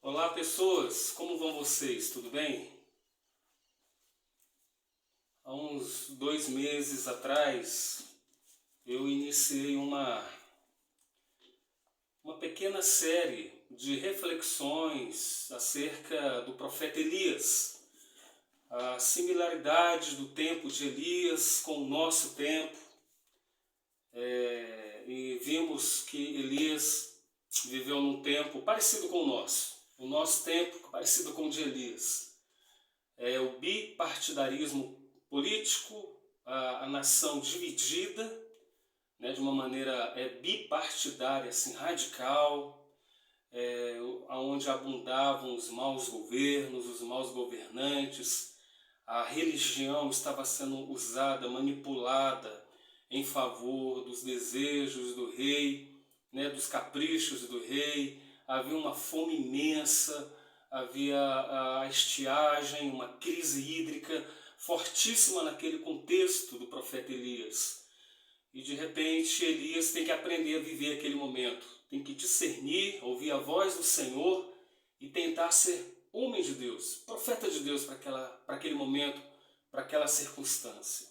Olá pessoas, como vão vocês? Tudo bem? Há uns 2 meses atrás eu iniciei uma pequena série de reflexões acerca do profeta Elias, as similaridades do tempo de Elias com o nosso tempo, e vimos que Elias viveu num tempo parecido com o nosso tempo parecido com o de Elias. O bipartidarismo político, a nação dividida, né, de uma maneira bipartidária, assim, radical, onde abundavam os maus governos, os maus governantes, a religião estava sendo usada, manipulada em favor dos desejos do rei, né, dos caprichos do rei. Havia uma fome imensa, havia a estiagem, uma crise hídrica fortíssima naquele contexto do profeta Elias. E de repente Elias tem que aprender a viver aquele momento, tem que discernir, ouvir a voz do Senhor e tentar ser homem de Deus, profeta de Deus para aquele momento, para aquela circunstância.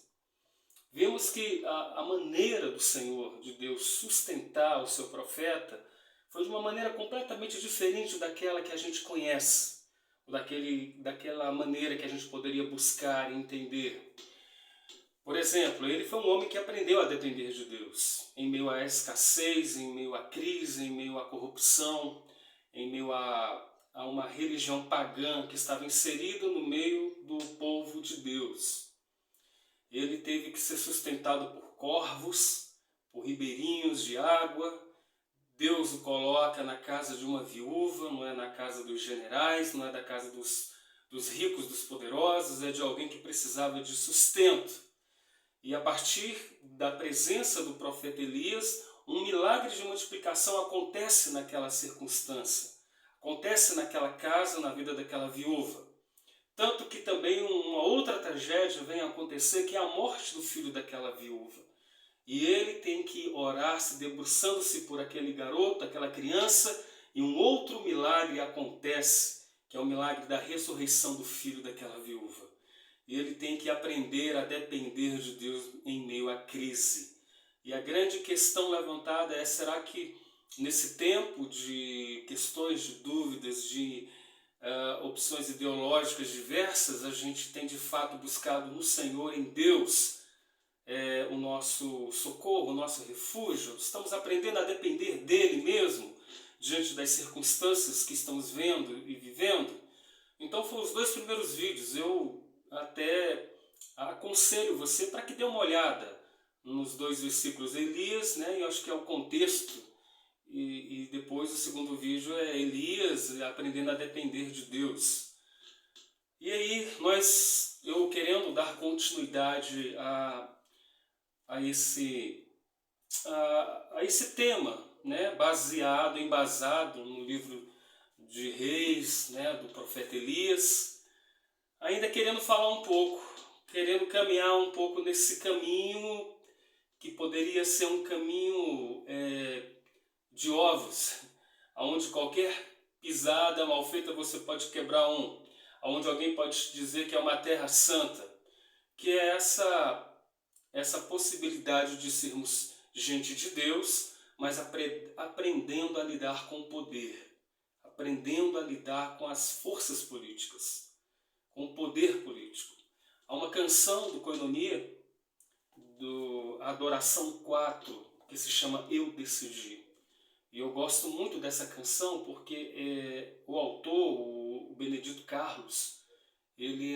Vemos que a maneira do Senhor, de Deus, sustentar o seu profeta foi de uma maneira completamente diferente daquela que a gente conhece, daquela maneira que a gente poderia buscar e entender. Por exemplo, ele foi um homem que aprendeu a depender de Deus, em meio à escassez, em meio à crise, em meio à corrupção, em meio a uma religião pagã que estava inserida no meio do povo de Deus. Ele teve que ser sustentado por corvos, por ribeirinhos de água. Deus o coloca na casa de uma viúva, não é na casa dos generais, não é da casa dos ricos, dos poderosos, é de alguém que precisava de sustento. E a partir da presença do profeta Elias, um milagre de multiplicação acontece naquela circunstância, acontece naquela casa, na vida daquela viúva. Tanto que também uma outra tragédia vem a acontecer, que é a morte do filho daquela viúva. E ele tem que orar, se debruçando-se por aquele garoto, aquela criança, e um outro milagre acontece, que é o milagre da ressurreição do filho daquela viúva. E ele tem que aprender a depender de Deus em meio à crise. E a grande questão levantada é, será que nesse tempo de questões, de dúvidas, de opções ideológicas diversas, a gente tem de fato buscado no Senhor, em Deus, o nosso socorro, o nosso refúgio? Estamos aprendendo a depender dele mesmo, diante das circunstâncias que estamos vendo e vivendo? Então foram os 2 primeiros vídeos. Eu até aconselho você para que dê uma olhada nos 2 versículos. Elias, né, eu acho que é o contexto, e depois o segundo vídeo é Elias aprendendo a depender de Deus. E aí eu querendo dar continuidade a esse tema, né, embasado no livro de Reis, né, do profeta Elias, ainda querendo falar um pouco, querendo caminhar um pouco nesse caminho que poderia ser um caminho de ovos, onde qualquer pisada mal feita você pode quebrar onde alguém pode te dizer que é uma terra santa, que é essa possibilidade de sermos gente de Deus, mas aprendendo a lidar com o poder, aprendendo a lidar com as forças políticas, com o poder político. Há uma canção do Koinonia, do Adoração 4, que se chama Eu Decidi. E eu gosto muito dessa canção porque o autor, o Benedito Carlos, ele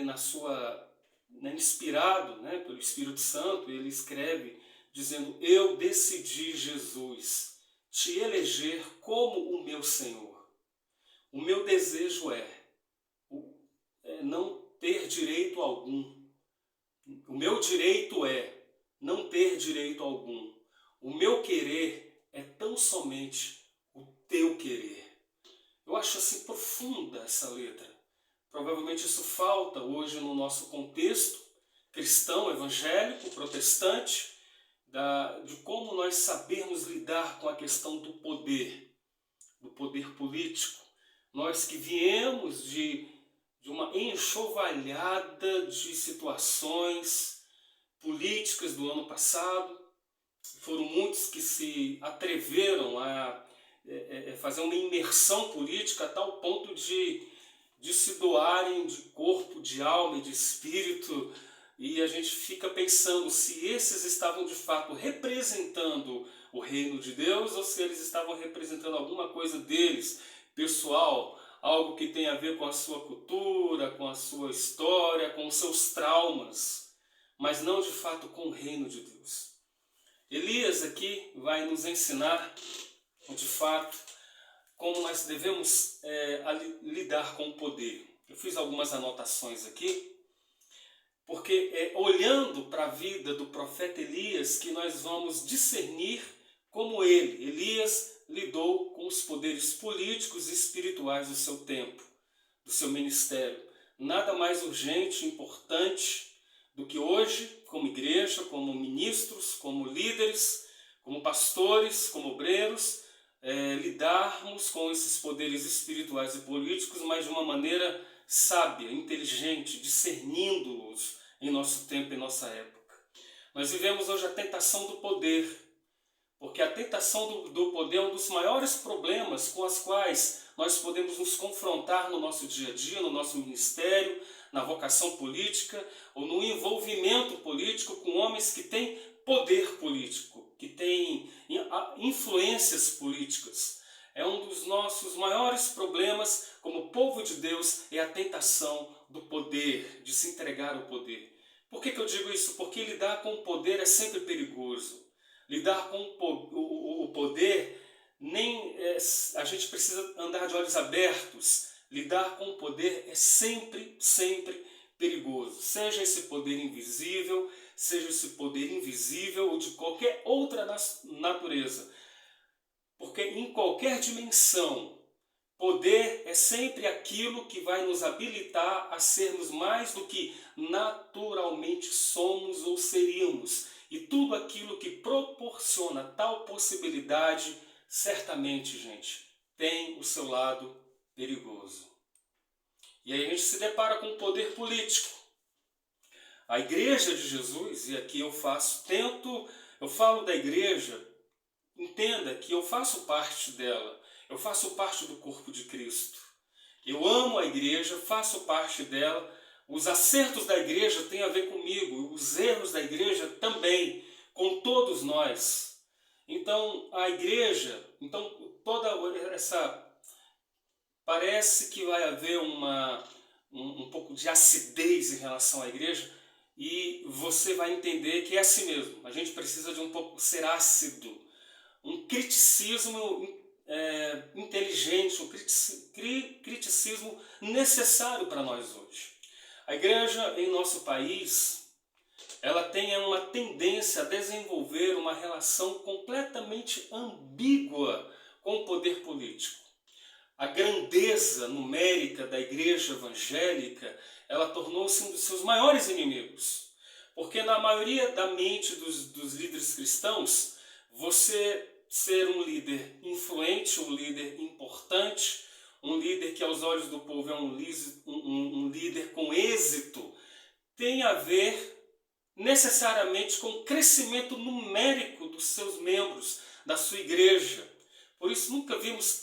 inspirado, né, pelo Espírito Santo, ele escreve dizendo: eu decidi, Jesus, te eleger como o meu Senhor. O meu desejo é não ter direito algum. O meu direito é não ter direito algum. O meu querer é tão somente o teu querer. Eu acho assim profunda essa letra. Provavelmente isso falta hoje no nosso contexto cristão, evangélico, protestante, de como nós sabemos lidar com a questão do poder político. Nós que viemos de uma enxovalhada de situações políticas do ano passado. Foram muitos que se atreveram a fazer uma imersão política a tal ponto de se doarem de corpo, de alma e de espírito. E a gente fica pensando se esses estavam de fato representando o reino de Deus ou se eles estavam representando alguma coisa deles, pessoal, algo que tem a ver com a sua cultura, com a sua história, com os seus traumas, mas não de fato com o reino de Deus. Elias aqui vai nos ensinar, de fato, como nós devemos lidar com o poder. Eu fiz algumas anotações aqui, porque olhando para a vida do profeta Elias que nós vamos discernir como Elias, lidou com os poderes políticos e espirituais do seu tempo, do seu ministério. Nada mais urgente e importante do que hoje, como igreja, como ministros, como líderes, como pastores, como obreiros, lidarmos com esses poderes espirituais e políticos, mas de uma maneira sábia, inteligente, discernindo-os em nosso tempo e nossa época. Nós vivemos hoje a tentação do poder, porque a tentação do poder é um dos maiores problemas com os quais nós podemos nos confrontar no nosso dia a dia, no nosso ministério, na vocação política ou no envolvimento político com homens que têm poder político, que têm influências políticas. É um dos nossos maiores problemas como povo de Deus, é a tentação do poder, de se entregar ao poder. Por que eu digo isso? Porque lidar com o poder é sempre perigoso. Lidar com o poder, a gente precisa andar de olhos abertos. Lidar com o poder é sempre, sempre perigoso. Seja esse poder invisível, seja esse poder invisível ou de qualquer outra natureza. Porque em qualquer dimensão, poder é sempre aquilo que vai nos habilitar a sermos mais do que naturalmente somos ou seríamos. E tudo aquilo que proporciona tal possibilidade, certamente, gente, tem o seu lado perigoso. E aí a gente se depara com o poder político. A igreja de Jesus, e aqui eu falo da igreja, entenda que eu faço parte dela, eu faço parte do corpo de Cristo. Eu amo a igreja, faço parte dela. Os acertos da igreja têm a ver comigo, os erros da igreja também, com todos nós. Então, a igreja, toda essa... Parece que vai haver um pouco de acidez em relação à igreja e você vai entender que é assim mesmo. A gente precisa de um pouco ser ácido, um criticismo inteligente, um criticismo necessário para nós hoje. A igreja em nosso país, ela tem uma tendência a desenvolver uma relação completamente ambígua com o poder político. A grandeza numérica da igreja evangélica, ela tornou-se um dos seus maiores inimigos. Porque na maioria da mente dos líderes cristãos, você ser um líder influente, um líder importante, um líder que aos olhos do povo é um líder com êxito, tem a ver necessariamente com o crescimento numérico dos seus membros, da sua igreja. Por isso nunca vimos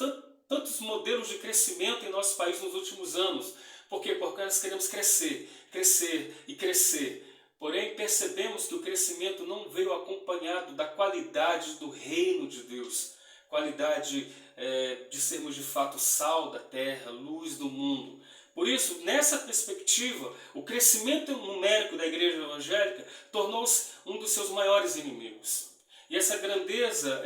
tantos modelos de crescimento em nosso país nos últimos anos. Por quê? Porque nós queremos crescer, crescer e crescer. Porém, percebemos que o crescimento não veio acompanhado da qualidade do reino de Deus. Qualidade de sermos de fato sal da terra, luz do mundo. Por isso, nessa perspectiva, o crescimento numérico da igreja evangélica tornou-se um dos seus maiores inimigos. E essa grandeza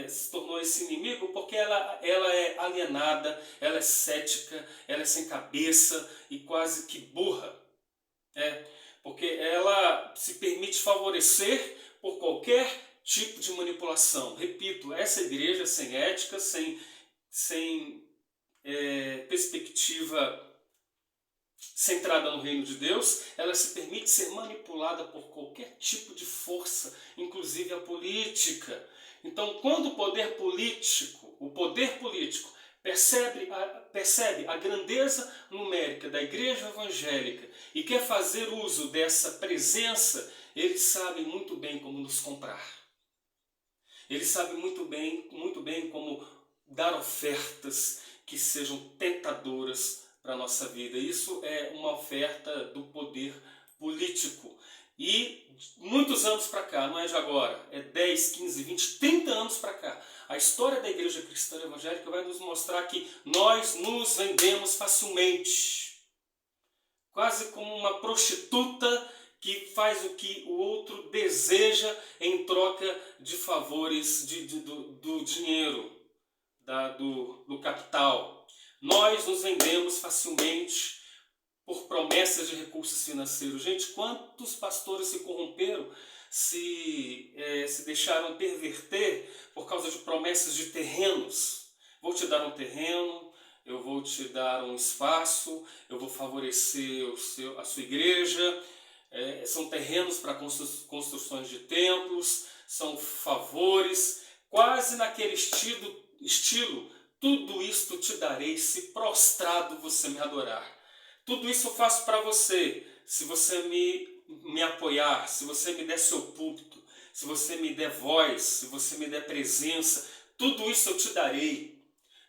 se tornou esse inimigo porque ela é alienada, ela é cética, ela é sem cabeça e quase que burra. Porque ela se permite favorecer por qualquer tipo de manipulação. Repito, essa igreja sem ética, sem perspectiva centrada no reino de Deus, ela se permite ser manipulada por qualquer tipo de força, inclusive a política. Então, quando o poder político percebe a grandeza numérica da igreja evangélica e quer fazer uso dessa presença, eles sabem muito bem como nos comprar. Eles sabem muito bem como dar ofertas que sejam tentadoras para a nossa vida. Isso é uma oferta do poder político. E muitos anos para cá, não é de agora, é 10, 15, 20, 30 anos para cá, a história da igreja cristã evangélica vai nos mostrar que nós nos vendemos facilmente. Quase como uma prostituta que faz o que o outro deseja em troca de favores do dinheiro, do capital. Nós nos vendemos facilmente por promessas de recursos financeiros. Gente, quantos pastores se corromperam, se deixaram perverter por causa de promessas de terrenos? Vou te dar um terreno, eu vou te dar um espaço, eu vou favorecer a sua igreja. São terrenos para construções de templos, são favores, quase naquele estilo, tudo isto te darei se prostrado você me adorar. Tudo isso eu faço para você, se você me apoiar, se você me der seu púlpito, se você me der voz, se você me der presença, tudo isso eu te darei.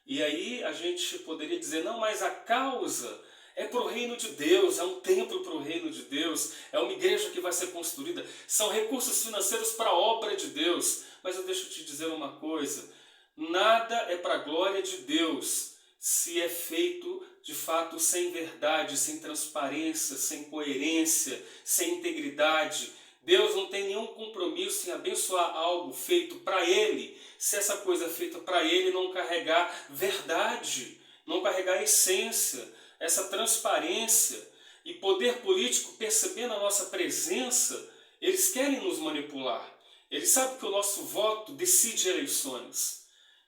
E aí a gente poderia dizer, não, mas a causa é para o reino de Deus, é um templo para o reino de Deus, é uma igreja que vai ser construída, são recursos financeiros para a obra de Deus. Mas eu deixo te dizer uma coisa, nada é para a glória de Deus se é feito de fato sem verdade, sem transparência, sem coerência, sem integridade. Deus não tem nenhum compromisso em abençoar algo feito para Ele, se essa coisa feita para Ele não carregar verdade, não carregar essência, essa transparência. E poder político, percebendo a nossa presença, eles querem nos manipular. Eles sabem que o nosso voto decide eleições.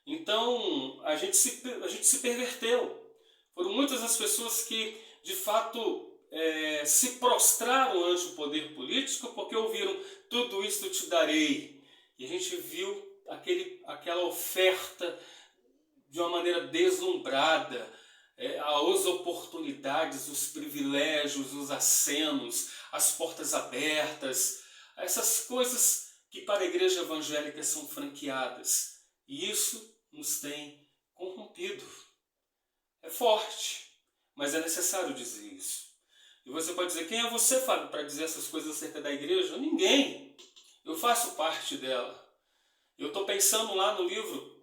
Então a gente se perverteu. Foram muitas as pessoas que de fato se prostraram ante o poder político porque ouviram, tudo isso te darei. E a gente viu aquela oferta de uma maneira deslumbrada, as oportunidades, os privilégios, os acenos, as portas abertas, essas coisas que para a igreja evangélica são franqueadas. E isso nos tem corrompido. É forte, mas é necessário dizer isso. E você pode dizer, quem é você, Fábio, para dizer essas coisas acerca da igreja? Ninguém. Eu faço parte dela. Eu estou pensando lá no livro,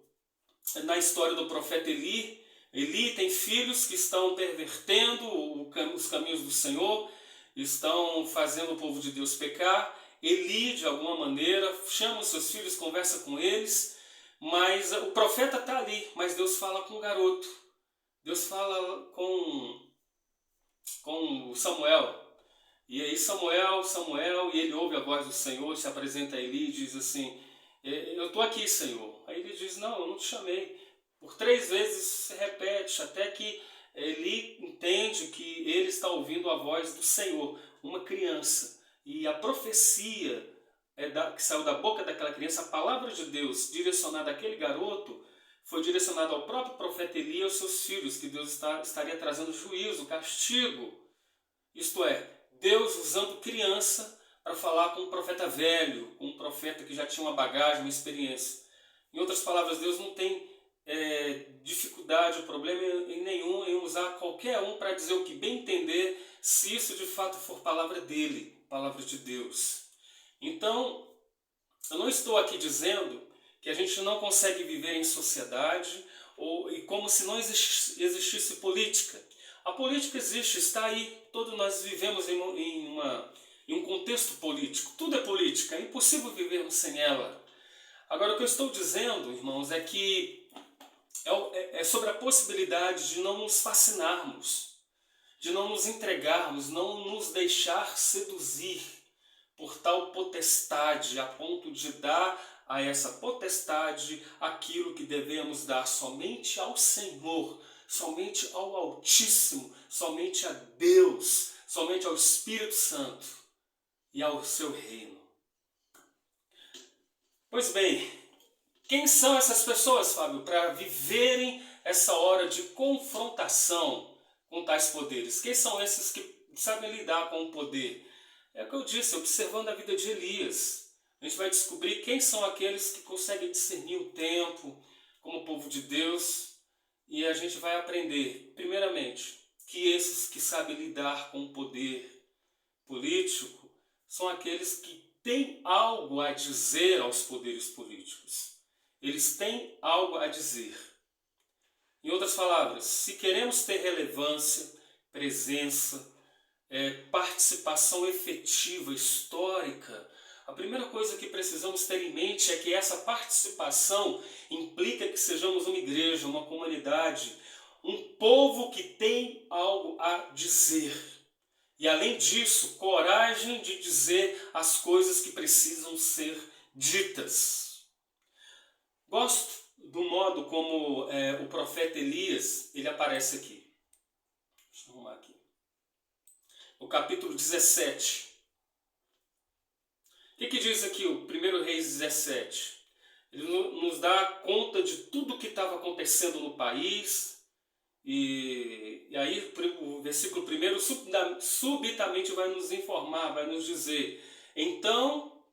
na história do profeta Eli. Eli tem filhos que estão pervertendo os caminhos do Senhor, estão fazendo o povo de Deus pecar. Eli, de alguma maneira, chama os seus filhos, conversa com eles, mas o profeta está ali, mas Deus fala com o garoto. Deus fala com Samuel. E aí Samuel, e ele ouve a voz do Senhor, se apresenta a Eli e diz assim, eu estou aqui, Senhor. Aí ele diz, não, eu não te chamei. Por 3 vezes se repete, até que Eli entende que ele está ouvindo a voz do Senhor, uma criança. E a profecia que saiu da boca daquela criança, a palavra de Deus direcionada àquele garoto, foi direcionada ao próprio profeta Eli e aos seus filhos, que Deus estaria trazendo juízo, castigo. Isto é, Deus usando criança para falar com um profeta velho, com um profeta que já tinha uma bagagem, uma experiência. Em outras palavras, Deus não tem dificuldade ou problema nenhum em usar qualquer um para dizer o que bem entender, se isso de fato for palavra dele, palavra de Deus. Então, eu não estou aqui dizendo que a gente não consegue viver em sociedade e como se não existisse política. A política existe, está aí, todos nós vivemos em um contexto político, tudo é política, é impossível vivermos sem ela. Agora, o que eu estou dizendo, irmãos, é que é sobre a possibilidade de não nos fascinarmos, de não nos entregarmos, não nos deixar seduzir por tal potestade, a ponto de dar a essa potestade aquilo que devemos dar somente ao Senhor, somente ao Altíssimo, somente a Deus, somente ao Espírito Santo e ao seu reino. Pois bem, quem são essas pessoas, Fábio, para viverem essa hora de confrontação com tais poderes. Quem são esses que sabem lidar com o poder? É o que eu disse, observando a vida de Elias. A gente vai descobrir quem são aqueles que conseguem discernir o tempo como povo de Deus. E a gente vai aprender, primeiramente, que esses que sabem lidar com o poder político são aqueles que têm algo a dizer aos poderes políticos. Eles têm algo a dizer. Em outras palavras, se queremos ter relevância, presença, participação efetiva, histórica, a primeira coisa que precisamos ter em mente é que essa participação implica que sejamos uma igreja, uma comunidade, um povo que tem algo a dizer. E além disso, coragem de dizer as coisas que precisam ser ditas. Gosto do modo como o profeta Elias ele aparece aqui. Deixa eu arrumar aqui. No capítulo 17. O que diz aqui o 1 Reis 17? Ele nos dá conta de tudo o que estava acontecendo no país. E aí o versículo 1 subitamente vai nos informar, vai nos dizer. Então,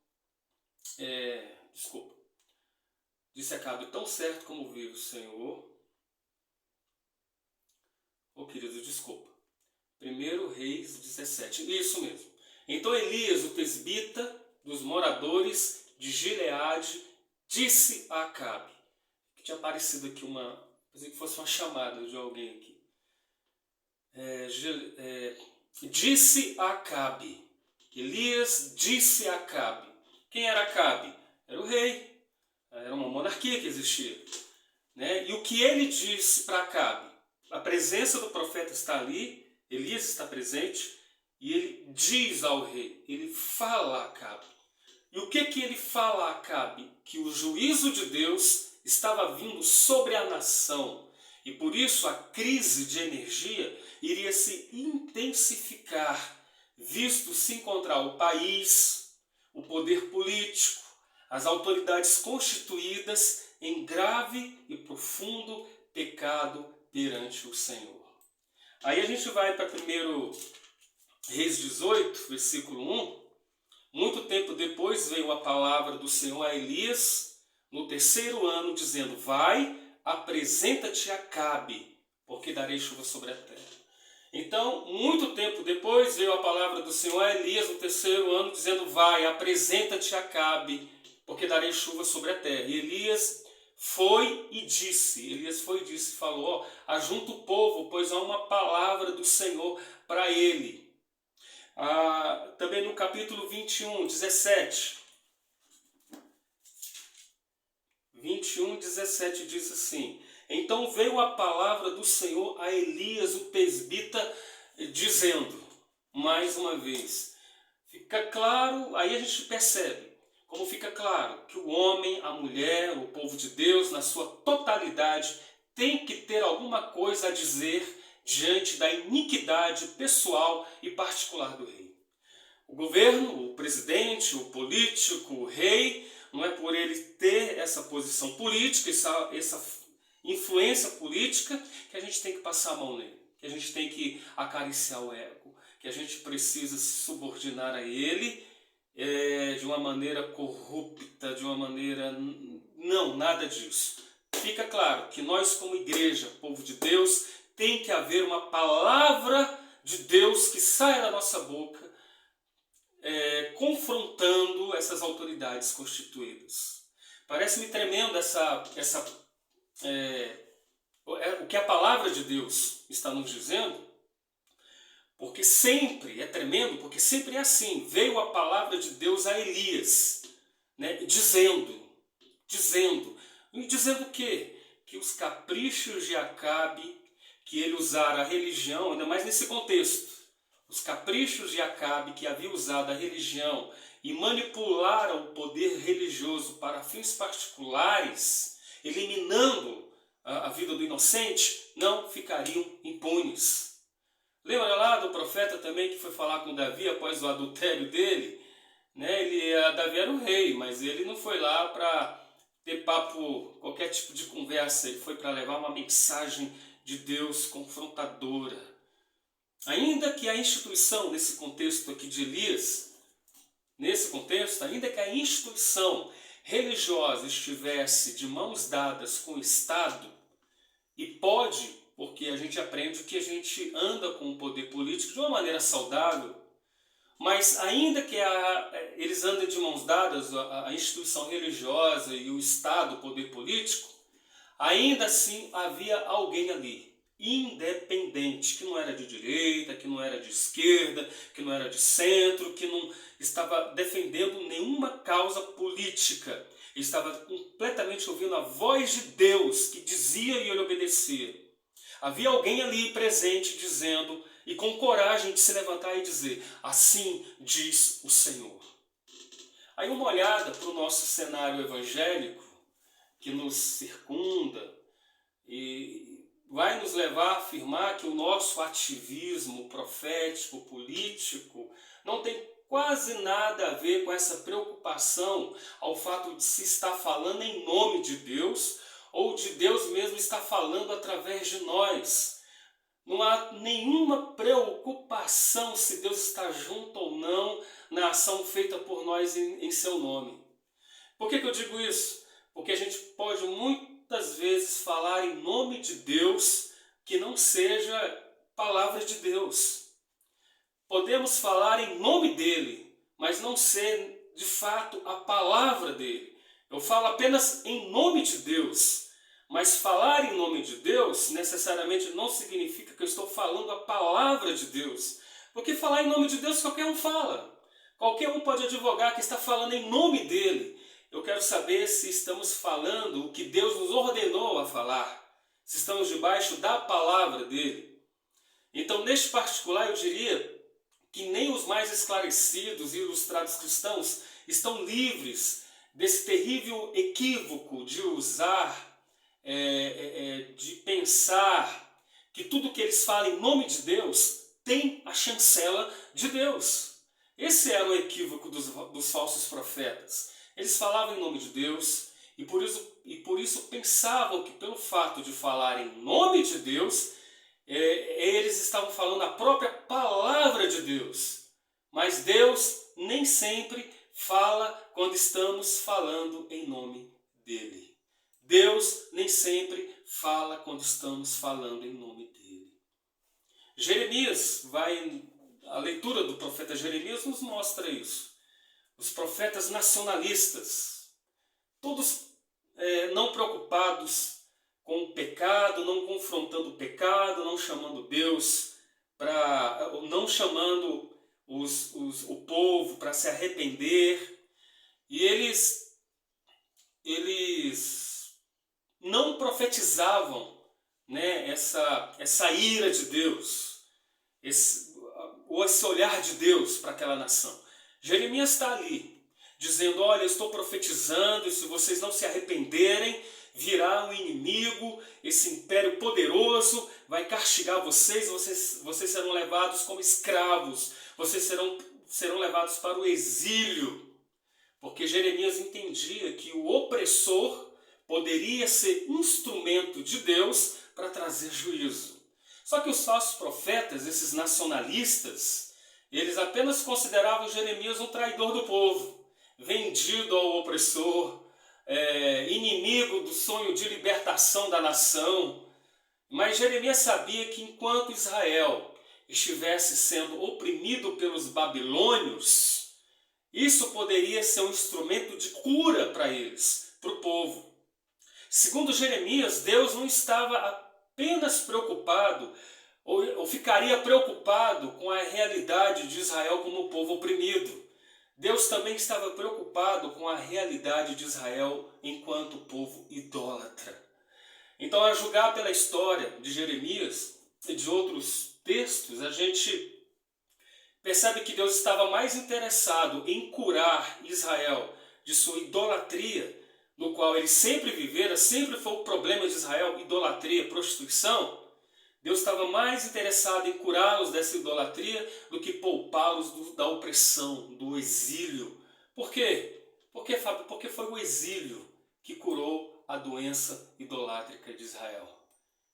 disse Acabe, tão certo como vive o Senhor. Querido, desculpa. 1 Reis 17, isso mesmo. Então Elias, o tesbita dos moradores de Gileade, disse a Acabe, que tinha aparecido aqui pensei que fosse uma chamada de alguém aqui. Disse a Acabe, Elias disse a Acabe. Quem era Acabe? Era o rei, era uma monarquia que existia. Né? E o que ele disse para Acabe? A presença do profeta está ali, Elias está presente, e ele diz ao rei, ele fala a Acabe. E o que ele fala a Acabe? Que o juízo de Deus estava vindo sobre a nação. E por isso a crise de energia iria se intensificar, visto se encontrar o país, o poder político, as autoridades constituídas em grave e profundo pecado perante o Senhor. Aí a gente vai para 1 Reis 18, versículo 1. Muito tempo depois veio a palavra do Senhor a Elias, no 3º ano, dizendo, vai, apresenta-te a Acabe, porque darei chuva sobre a terra. Então, muito tempo depois veio a palavra do Senhor a Elias, no 3º ano, dizendo, vai, apresenta-te a Acabe, porque darei chuva sobre a terra. E Elias foi e disse, falou, ajunta o povo, pois há uma palavra do Senhor para ele. Também no capítulo 21, 17. 21, 17 diz assim, então veio a palavra do Senhor a Elias, o tesbita, dizendo, mais uma vez, fica claro, aí a gente percebe, como fica claro que o homem, a mulher, o povo de Deus, na sua totalidade, tem que ter alguma coisa a dizer diante da iniquidade pessoal e particular do rei. O governo, o presidente, o político, o rei, não é por ele ter essa posição política, essa influência política, que a gente tem que passar a mão nele, que a gente tem que acariciar o ego, que a gente precisa se subordinar a ele de uma maneira corrupta, de uma maneira... Não, nada disso. Fica claro que nós como igreja, povo de Deus, tem que haver uma palavra de Deus que saia da nossa boca, confrontando essas autoridades constituídas. Parece-me tremendo o que a palavra de Deus está nos dizendo, porque sempre é tremendo, porque sempre é assim. Veio a palavra de Deus a Elias, né, dizendo o quê? Que os caprichos de Acabe, que ele usara a religião, ainda mais nesse contexto, os caprichos de Acabe, que havia usado a religião e manipulara o poder religioso para fins particulares, eliminando a vida do inocente, não ficariam impunes. Lembra lá do profeta também que foi falar com Davi após o adultério dele? Né? Davi era o rei, mas ele não foi lá para ter papo, qualquer tipo de conversa, ele foi para levar uma mensagem de Deus confrontadora. Ainda que a instituição, nesse contexto aqui de Elias, nesse contexto, ainda que a instituição religiosa estivesse de mãos dadas com o Estado, e pode, porque a gente aprende que a gente anda com o poder político de uma maneira saudável, mas ainda que eles andem de mãos dadas, a instituição religiosa e o Estado, o poder político, ainda assim havia alguém ali, independente, que não era de direita, que não era de esquerda, que não era de centro, que não estava defendendo nenhuma causa política. Ele estava completamente ouvindo a voz de Deus que dizia e ele obedecia. Havia alguém ali presente dizendo e com coragem de se levantar e dizer: assim diz o Senhor. Aí uma olhada para o nosso cenário evangélico que nos circunda e vai nos levar a afirmar que o nosso ativismo profético, político, não tem quase nada a ver com essa preocupação ao fato de se estar falando em nome de Deus ou de Deus mesmo estar falando através de nós. Não há nenhuma preocupação se Deus está junto ou não na ação feita por nós em seu nome. Por que eu digo isso? Porque a gente pode muitas vezes falar em nome de Deus que não seja palavra de Deus. Podemos falar em nome dele, mas não ser de fato a palavra dele. Eu falo apenas em nome de Deus. Mas falar em nome de Deus necessariamente não significa que eu estou falando a palavra de Deus. Porque falar em nome de Deus qualquer um fala. Qualquer um pode advogar que está falando em nome dele. Eu quero saber se estamos falando o que Deus nos ordenou a falar. Se estamos debaixo da palavra dele. Então, neste particular, eu diria que nem os mais esclarecidos e ilustrados cristãos estão livres desse terrível equívoco de usar de pensar que tudo que eles falam em nome de Deus tem a chancela de Deus. Esse era o equívoco dos falsos profetas. Eles falavam em nome de Deus e por isso pensavam que pelo fato de falar em nome de Deus, eles estavam falando a própria palavra de Deus. Mas Deus nem sempre fala quando estamos falando em nome dele. Deus nem sempre fala quando estamos falando em nome dele. A leitura do profeta Jeremias nos mostra isso. Os profetas nacionalistas, todos não preocupados com o pecado, não confrontando o pecado, não chamando Deus não chamando o povo para se arrepender. E eles não profetizavam, né, essa ira de Deus, esse olhar de Deus para aquela nação. Jeremias está ali, dizendo: olha, eu estou profetizando, e se vocês não se arrependerem, virá um inimigo, esse império poderoso vai castigar vocês serão levados como escravos, vocês serão levados para o exílio. Porque Jeremias entendia que o opressor poderia ser instrumento de Deus para trazer juízo. Só que os falsos profetas, esses nacionalistas, eles apenas consideravam Jeremias um traidor do povo, vendido ao opressor, inimigo do sonho de libertação da nação. Mas Jeremias sabia que enquanto Israel estivesse sendo oprimido pelos babilônios, isso poderia ser um instrumento de cura para eles, para o povo. Segundo Jeremias, Deus não estava apenas preocupado, ou ficaria preocupado com a realidade de Israel como povo oprimido. Deus também estava preocupado com a realidade de Israel enquanto povo idólatra. Então, a julgar pela história de Jeremias e de outros textos, a gente percebe que Deus estava mais interessado em curar Israel de sua idolatria, no qual ele sempre vivera, sempre foi o problema de Israel, idolatria, prostituição. Deus estava mais interessado em curá-los dessa idolatria do que poupá-los da opressão, do exílio. Por quê? Porque foi o exílio que curou a doença idolátrica de Israel.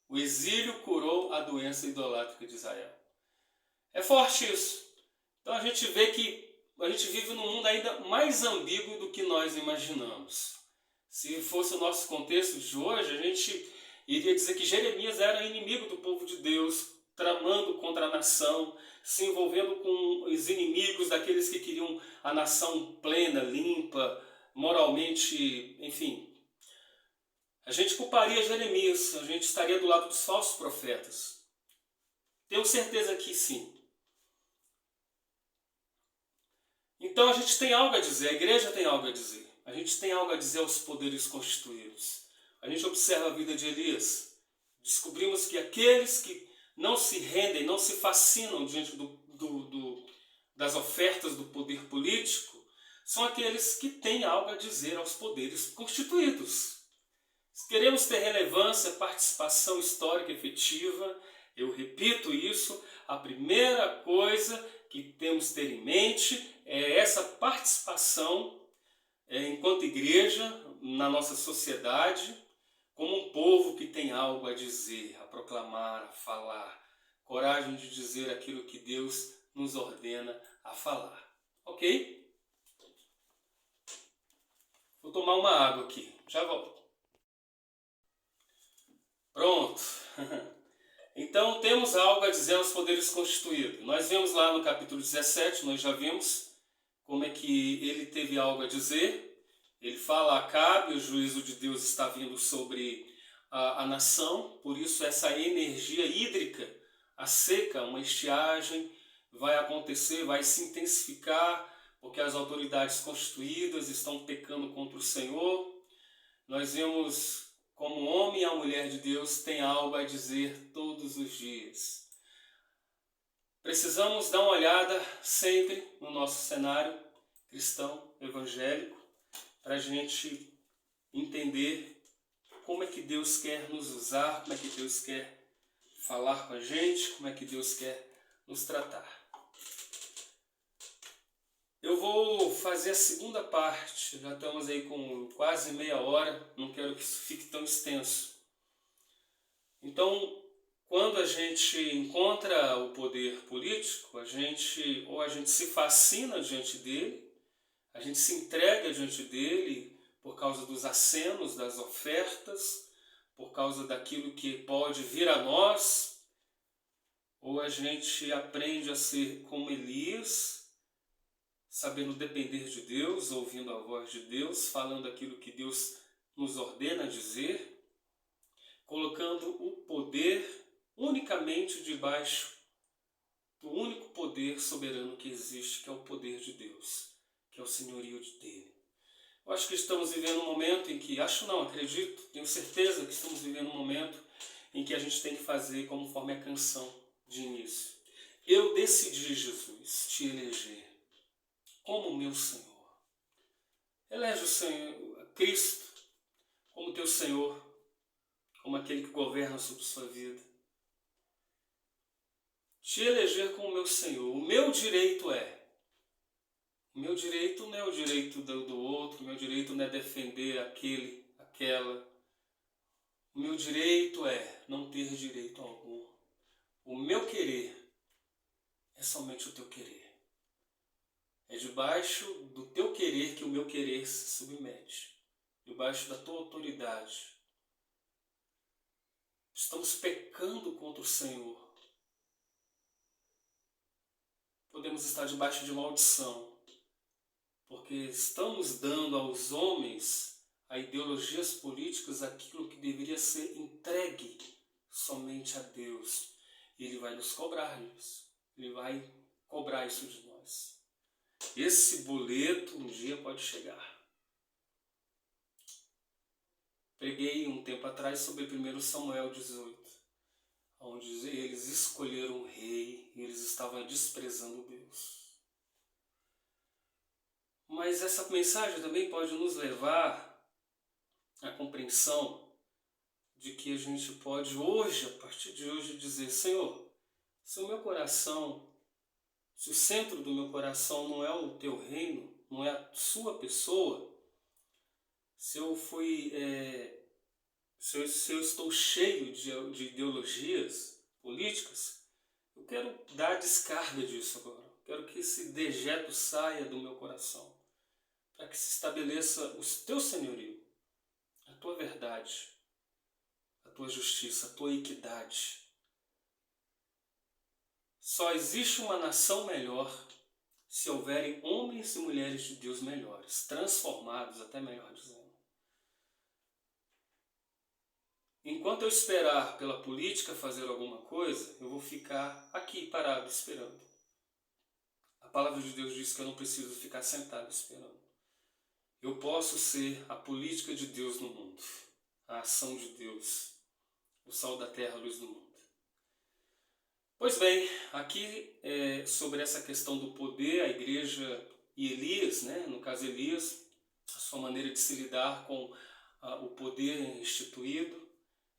O exílio curou a doença idolátrica de Israel. É forte isso. Então a gente vê que a gente vive num mundo ainda mais ambíguo do que nós imaginamos. Se fosse o nosso contexto de hoje, a gente iria dizer que Jeremias era inimigo do povo de Deus, tramando contra a nação, se envolvendo com os inimigos daqueles que queriam a nação plena, limpa, moralmente, enfim. A gente culparia Jeremias, a gente estaria do lado dos falsos profetas. Tenho certeza que sim. Então a gente tem algo a dizer, a igreja tem algo a dizer. A gente tem algo a dizer aos poderes constituídos. A gente observa a vida de Elias. Descobrimos que aqueles que não se rendem, não se fascinam diante das ofertas do poder político, são aqueles que têm algo a dizer aos poderes constituídos. Se queremos ter relevância, participação histórica efetiva, eu repito isso, a primeira coisa que temos que ter em mente é essa participação enquanto igreja na nossa sociedade, como um povo que tem algo a dizer, a proclamar, a falar, coragem de dizer aquilo que Deus nos ordena a falar. Ok? Vou tomar uma água aqui, já volto. Pronto. Então temos algo a dizer aos poderes constituídos. Nós vemos lá no capítulo 17, nós já vimos como é que ele teve algo a dizer. Ele fala a Acabe, o juízo de Deus está vindo sobre a nação, por isso essa energia hídrica, a seca, uma estiagem, vai acontecer, vai se intensificar, porque as autoridades constituídas estão pecando contra o Senhor. Nós vemos como o homem e a mulher de Deus têm algo a dizer todos os dias. Precisamos dar uma olhada sempre no nosso cenário cristão, evangélico, para a gente entender como é que Deus quer nos usar, como é que Deus quer falar com a gente, como é que Deus quer nos tratar. Eu vou fazer a segunda parte, já estamos aí com quase meia hora, não quero que isso fique tão extenso. Então, quando a gente encontra o poder político, a gente se fascina diante dele, a gente se entrega diante dele por causa dos acenos, das ofertas, por causa daquilo que pode vir a nós, ou a gente aprende a ser como Elias, sabendo depender de Deus, ouvindo a voz de Deus, falando aquilo que Deus nos ordena dizer, colocando o poder unicamente debaixo do único poder soberano que existe, que é o poder de Deus, que é o senhorio dele. Eu acho que estamos vivendo um momento em que, acredito, tenho certeza que estamos vivendo um momento em que a gente tem que fazer conforme a canção de início. Eu decidi, Jesus, te eleger como meu Senhor. Elege o Senhor, Cristo, como teu Senhor, como aquele que governa sobre sua vida. Te eleger como meu Senhor. O meu direito o meu direito não é o direito do outro, o meu direito não é defender aquela. O meu direito é não ter direito algum. O meu querer é somente o teu querer. É debaixo do teu querer que o meu querer se submete. Debaixo da tua autoridade. Estamos pecando contra o Senhor. Podemos estar debaixo de maldição. Porque estamos dando aos homens, a ideologias políticas, aquilo que deveria ser entregue somente a Deus. E Ele vai nos cobrar isso. Ele vai cobrar isso de nós. Esse boleto um dia pode chegar. Preguei um tempo atrás sobre 1 Samuel 18, onde eles escolheram um rei e eles estavam desprezando Deus. Mas essa mensagem também pode nos levar à compreensão de que a gente pode hoje, a partir de hoje, dizer: Senhor, se o meu coração, se o centro do meu coração não é o teu reino, não é a sua pessoa, se eu fui, se eu estou cheio de ideologias políticas, eu quero dar descarga disso agora. Quero que esse dejeto saia do meu coração, para que se estabeleça o teu senhorio, a tua verdade, a tua justiça, a tua equidade. Só existe uma nação melhor se houverem homens e mulheres de Deus melhores, transformados, até melhor dizendo. Enquanto eu esperar pela política fazer alguma coisa, eu vou ficar aqui parado esperando. A palavra de Deus diz que eu não preciso ficar sentado esperando. Eu posso ser a política de Deus no mundo, a ação de Deus, o sal da terra, a luz do mundo. Pois bem, aqui sobre essa questão do poder, a igreja e Elias, né? No caso Elias, a sua maneira de se lidar com o poder instituído.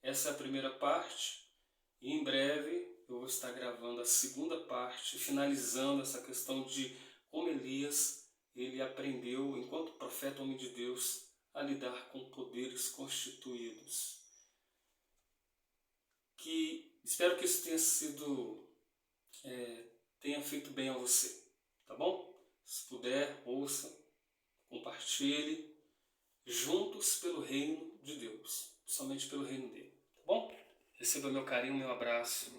Essa é a primeira parte, e em breve eu vou estar gravando a segunda parte, finalizando essa questão de como Elias ele aprendeu, enquanto profeta, homem de Deus, a lidar com poderes constituídos. Espero que isso tenha feito bem a você, tá bom? Se puder, ouça, compartilhe, juntos pelo reino de Deus, somente pelo reino dele, tá bom? Receba meu carinho, meu abraço.